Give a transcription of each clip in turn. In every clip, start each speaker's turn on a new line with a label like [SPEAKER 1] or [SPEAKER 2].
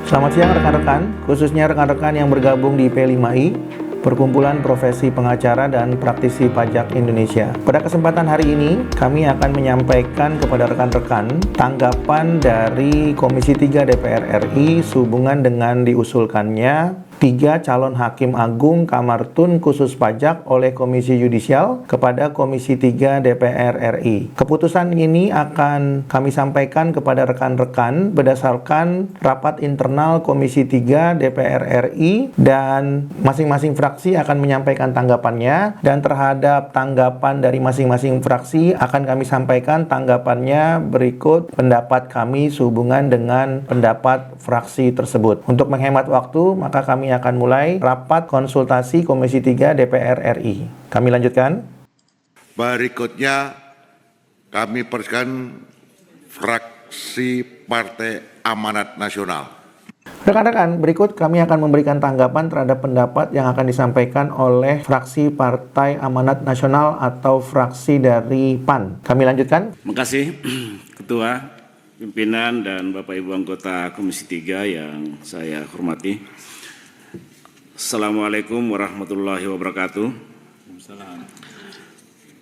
[SPEAKER 1] Selamat siang rekan-rekan, khususnya rekan-rekan yang bergabung di P5I, Perkumpulan Profesi Pengacara dan Praktisi Pajak Indonesia. Pada kesempatan hari ini, kami akan menyampaikan kepada rekan-rekan tanggapan dari Komisi 3 DPR RI sehubungan dengan diusulkannya 3 calon Hakim Agung Kamar Tun khusus pajak oleh Komisi Yudisial kepada Komisi 3 DPR RI. Keputusan ini akan kami sampaikan kepada rekan-rekan berdasarkan rapat internal Komisi 3 DPR RI dan masing-masing fraksi akan menyampaikan tanggapannya, dan terhadap tanggapan dari masing-masing fraksi akan kami sampaikan tanggapannya berikut pendapat kami sehubungan dengan pendapat fraksi tersebut. Untuk menghemat waktu, maka kami akan mulai rapat konsultasi Komisi 3 DPR RI. Kami lanjutkan.
[SPEAKER 2] Berikutnya kami persilakan fraksi Partai Amanat Nasional.
[SPEAKER 1] Rekan-rekan, berikut kami akan memberikan tanggapan terhadap pendapat yang akan disampaikan oleh fraksi Partai Amanat Nasional atau fraksi dari PAN. Kami lanjutkan.
[SPEAKER 3] Terima kasih Ketua, Pimpinan, dan Bapak Ibu anggota Komisi 3 yang saya hormati. Assalamualaikum warahmatullahi wabarakatuh.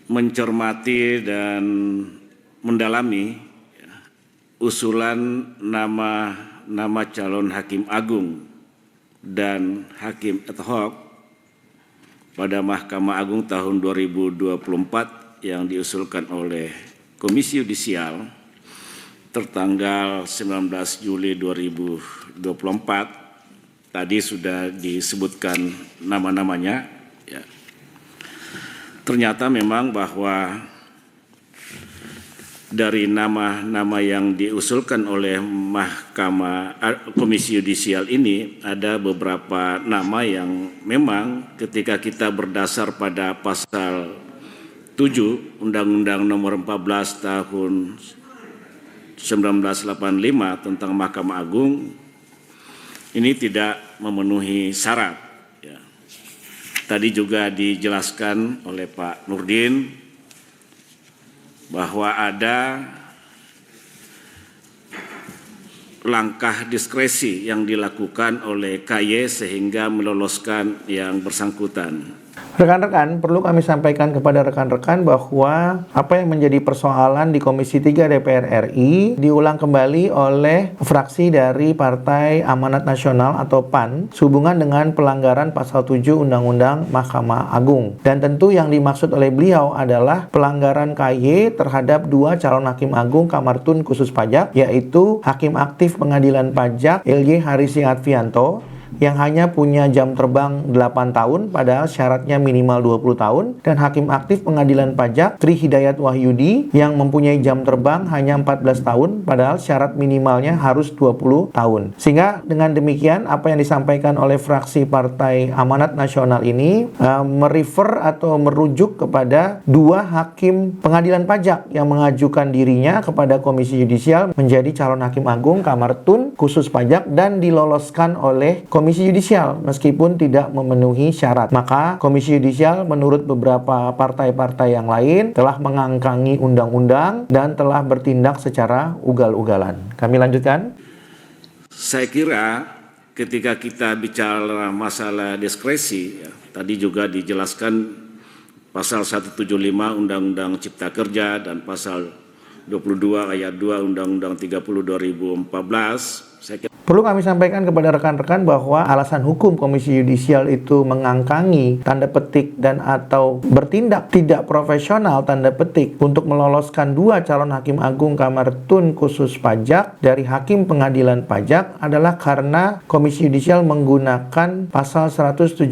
[SPEAKER 3] Mencermati dan mendalami usulan nama calon Hakim Agung dan Hakim ad hoc pada Mahkamah Agung tahun 2024 yang diusulkan oleh Komisi Yudisial tertanggal 19 Juli 2024. Tadi sudah disebutkan nama-namanya. Ya. Ternyata memang bahwa dari nama-nama yang diusulkan oleh Komisi Yudisial ini ada beberapa nama yang memang ketika kita berdasar pada pasal 7 Undang-Undang Nomor 14 Tahun 1985 tentang Mahkamah Agung ini tidak memenuhi syarat. Ya. Tadi juga dijelaskan oleh Pak Nurdin bahwa ada langkah diskresi yang dilakukan oleh KY sehingga meloloskan yang bersangkutan.
[SPEAKER 1] Rekan-rekan, perlu kami sampaikan kepada rekan-rekan bahwa apa yang menjadi persoalan di Komisi 3 DPR RI diulang kembali oleh fraksi dari Partai Amanat Nasional atau PAN sehubungan dengan pelanggaran pasal 7 Undang-Undang Mahkamah Agung. Dan tentu yang dimaksud oleh beliau adalah pelanggaran KY terhadap 2 calon Hakim Agung Kamar Tun khusus pajak, yaitu Hakim Aktif Pengadilan Pajak LY Harisi Advianto yang hanya punya jam terbang 8 tahun padahal syaratnya minimal 20 tahun, dan Hakim Aktif Pengadilan Pajak Tri Hidayat Wahyudi yang mempunyai jam terbang hanya 14 tahun padahal syarat minimalnya harus 20 tahun. Sehingga dengan demikian apa yang disampaikan oleh fraksi Partai Amanat Nasional ini merefer atau merujuk kepada 2 hakim pengadilan pajak yang mengajukan dirinya kepada Komisi Yudisial menjadi calon Hakim Agung Kamar Tun khusus pajak dan diloloskan oleh Komisi Yudisial meskipun tidak memenuhi syarat. Maka Komisi Yudisial menurut beberapa partai-partai yang lain telah mengangkangi undang-undang dan telah bertindak secara ugal-ugalan. Kami lanjutkan.
[SPEAKER 3] Saya kira ketika kita bicara masalah diskresi, ya, tadi juga dijelaskan pasal 175 Undang-Undang Cipta Kerja dan pasal 22 ayat 2 Undang-Undang 30 2014.
[SPEAKER 1] Perlu kami sampaikan kepada rekan-rekan bahwa alasan hukum Komisi Yudisial itu mengangkangi tanda petik dan atau bertindak tidak profesional tanda petik untuk meloloskan 2 calon Hakim Agung Kamar Tun khusus pajak dari Hakim Pengadilan Pajak adalah karena Komisi Yudisial menggunakan pasal 175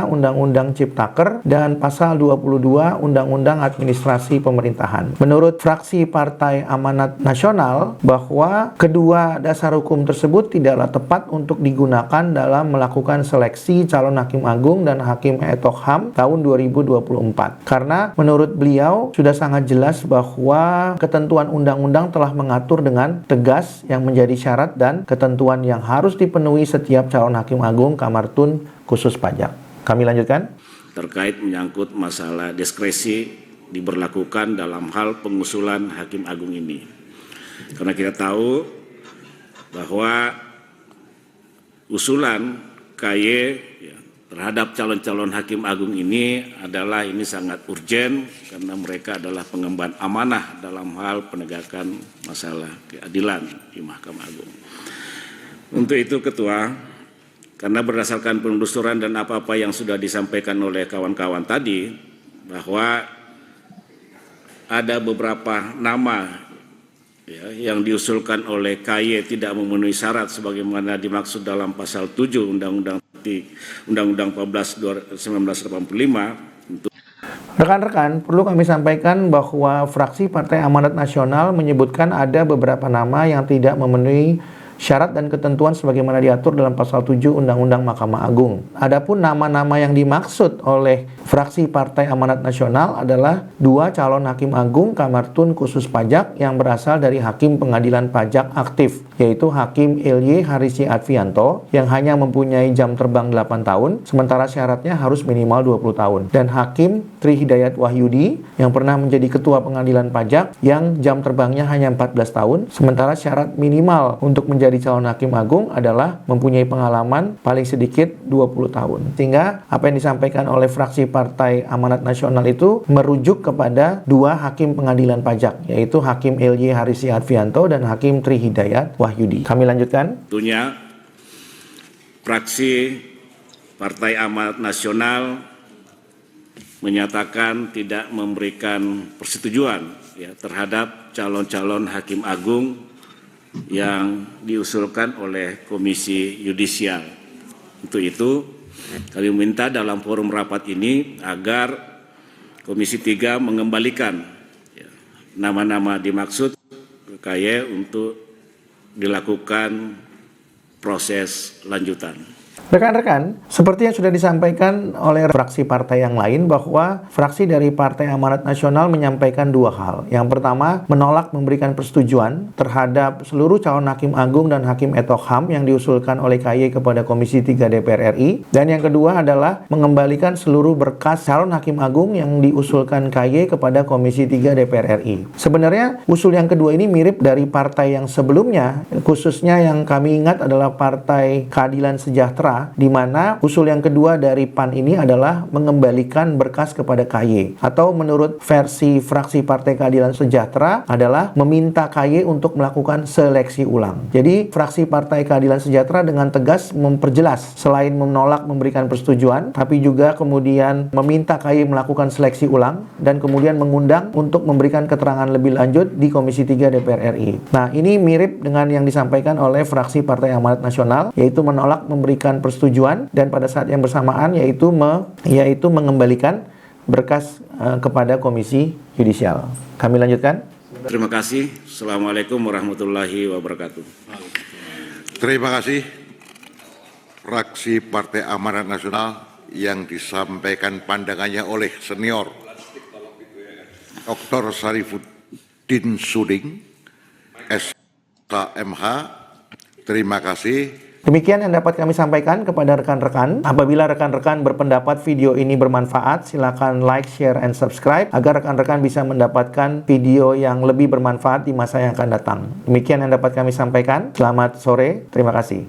[SPEAKER 1] Undang-Undang Ciptaker dan pasal 22 Undang-Undang Administrasi Pemerintahan. Menurut fraksi Partai Amanat Nasional bahwa kedua dasar hukum tersebut tidaklah tepat untuk digunakan dalam melakukan seleksi calon Hakim Agung dan Hakim ad hoc HAM tahun 2024. Karena menurut beliau sudah sangat jelas bahwa ketentuan undang-undang telah mengatur dengan tegas yang menjadi syarat dan ketentuan yang harus dipenuhi setiap calon Hakim Agung Kamar Tun khusus pajak. Kami lanjutkan.
[SPEAKER 3] Terkait menyangkut masalah diskresi diberlakukan dalam hal pengusulan Hakim Agung ini. Karena kita tahu bahwa usulan KY ya, terhadap calon-calon hakim agung ini adalah ini sangat urgen karena mereka adalah pengemban amanah dalam hal penegakan masalah keadilan di Mahkamah Agung. Untuk itu Ketua, karena berdasarkan penelusuran dan apa-apa yang sudah disampaikan oleh kawan-kawan tadi, bahwa ada beberapa nama ya, yang diusulkan oleh KY tidak memenuhi syarat sebagaimana dimaksud dalam pasal 7 Undang-Undang 14 1985.
[SPEAKER 1] Rekan-rekan, perlu kami sampaikan bahwa fraksi Partai Amanat Nasional menyebutkan ada beberapa nama yang tidak memenuhi syarat dan ketentuan sebagaimana diatur dalam pasal 7 Undang-Undang Mahkamah Agung. Adapun nama-nama yang dimaksud oleh fraksi Partai Amanat Nasional adalah 2 calon hakim agung Kamar Tun khusus pajak yang berasal dari Hakim Pengadilan Pajak aktif, yaitu Hakim Ilye Harisi Advianto yang hanya mempunyai jam terbang 8 tahun, sementara syaratnya harus minimal 20 tahun. Dan Hakim Tri Hidayat Wahyudi yang pernah menjadi Ketua Pengadilan Pajak yang jam terbangnya hanya 14 tahun, sementara syarat minimal untuk menjadi calon hakim agung adalah mempunyai pengalaman paling sedikit 20 tahun. Sehingga apa yang disampaikan oleh fraksi Partai Amanat Nasional itu merujuk kepada 2 hakim pengadilan pajak, yaitu Hakim Ilye Harisi Advianto dan Hakim Tri Hidayat Wahyudi. Kami lanjutkan.
[SPEAKER 3] Tentunya fraksi Partai Amanat Nasional menyatakan tidak memberikan persetujuan ya, terhadap calon-calon hakim agung yang diusulkan oleh Komisi Yudisial. Untuk itu, kami minta dalam forum rapat ini agar Komisi 3 mengembalikan ya, nama-nama dimaksud ke KY untuk dilakukan proses lanjutan.
[SPEAKER 1] Rekan-rekan, seperti yang sudah disampaikan oleh fraksi partai yang lain bahwa fraksi dari Partai Amanat Nasional menyampaikan 2 hal. Yang pertama, menolak memberikan persetujuan terhadap seluruh calon hakim agung dan hakim ad hoc HAM yang diusulkan oleh KY kepada Komisi 3 DPR RI. Dan yang kedua adalah mengembalikan seluruh berkas calon hakim agung yang diusulkan KY kepada Komisi 3 DPR RI. Sebenarnya usul yang kedua ini mirip dari partai yang sebelumnya, khususnya yang kami ingat adalah Partai Keadilan Sejahtera, di mana usul yang kedua dari PAN ini adalah mengembalikan berkas kepada KY, atau menurut versi fraksi Partai Keadilan Sejahtera adalah meminta KY untuk melakukan seleksi ulang. Jadi fraksi Partai Keadilan Sejahtera dengan tegas memperjelas selain menolak memberikan persetujuan, tapi juga kemudian meminta KY melakukan seleksi ulang dan kemudian mengundang untuk memberikan keterangan lebih lanjut di Komisi 3 DPR RI. Nah, ini mirip dengan yang disampaikan oleh fraksi Partai Amanat Nasional, yaitu menolak memberikan persetujuan dan pada saat yang bersamaan yaitu mengembalikan berkas kepada Komisi Yudisial. Kami lanjutkan.
[SPEAKER 3] Terima kasih. Assalamualaikum warahmatullahi wabarakatuh.
[SPEAKER 2] Terima kasih fraksi Partai Amanat Nasional yang disampaikan pandangannya oleh senior Dr. Syarifuddin Suding, SKMH. Terima kasih.
[SPEAKER 1] Demikian yang dapat kami sampaikan kepada rekan-rekan. Apabila rekan-rekan berpendapat video ini bermanfaat, silakan like, share, and subscribe agar rekan-rekan bisa mendapatkan video yang lebih bermanfaat di masa yang akan datang. Demikian yang dapat kami sampaikan. Selamat sore. Terima kasih.